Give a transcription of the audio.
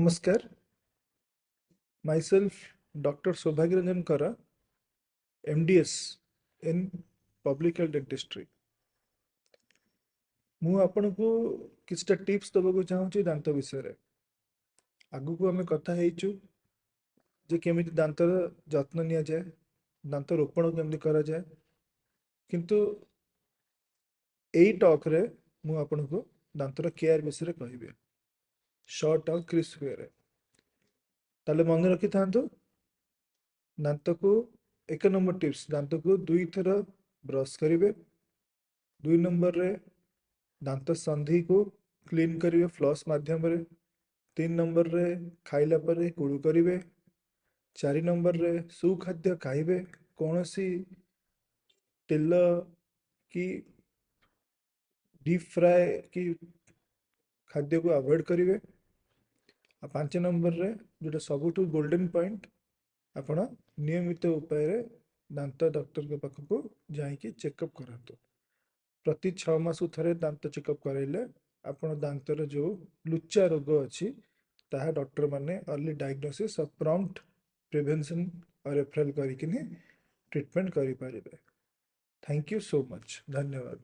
नमस्कार, myself Dr. Saubhagya Ranjan Kara, MDS in Public Health Dentistry. ମୁଁ ଆପଣଙ୍କୁ କିଛିଟା ଟିପ୍ସ ଦେବାକୁ ଚାହୁଁଛି ଦାନ୍ତ ବିଷୟରେ। ଆଗକୁ ଆମେ କଥା ହେଇଛୁ ଯେ କେମିତି ଦାନ୍ତର ଯତ୍ନ ନିଆଯାଏ, ଦାନ୍ତ ରୋପଣ କେମିତି କରାଯାଏ। କିନ୍ତୁ ଏଇ ଟକ୍ରେ ମୁଁ ଆପଣଙ୍କୁ ଦାନ୍ତର କେୟାର ବିଷୟରେ କହିବି, ସର୍ଟ ଆଉ କ୍ରିସ୍ପ ୱେରେ। ତାହେଲେ ମନେ ରଖିଥାନ୍ତୁ, ଦାନ୍ତକୁ ଏକ ନମ୍ବର ଟିପ୍ସ, ଦାନ୍ତକୁ 2 ଥର ବ୍ରଶ କରିବେ। 2 ନମ୍ବରରେ ଦାନ୍ତ ସନ୍ଧିକୁ କ୍ଲିନ୍ କରିବେ ଫ୍ଲସ୍ ମାଧ୍ୟମରେ। 3 ନମ୍ବରରେ ଖାଇଲା ପରେ କୁଳୁ କରିବେ। 4 ନମ୍ବରରେ ସୁଖାଦ୍ୟ ଖାଇବେ, କୌଣସି ତେଲ କି ଡିପ୍ ଫ୍ରାଏ କି ଖାଦ୍ୟକୁ ଆଭଏଡ଼ କରିବେ। ଆଉ 5 ନମ୍ବରରେ ଯେଉଁଟା ସବୁଠୁ ଗୋଲ୍ଡେନ୍ ପଏଣ୍ଟ, ଆପଣ ନିୟମିତ ଉପାୟରେ ଦାନ୍ତ ଡକ୍ଟରଙ୍କ ପାଖକୁ ଯାଇକି ଚେକଅପ୍ କରନ୍ତୁ। ପ୍ରତି 6 ମାସକୁ ଥରେ ଦାନ୍ତ ଚେକଅପ୍ କରାଇଲେ ଆପଣ ଦାନ୍ତର ଯେଉଁ ଲୁଚା ରୋଗ ଅଛି ତାହା ଡକ୍ଟରମାନେ अर्ली डायग्नोसिस और प्रॉम्प्ट प्रिवेंशन और रेफरल କରିକିନି ଟ୍ରିଟମେଣ୍ଟ କରିପାରିବେ। थैंक यू सो मच, धन्यवाद।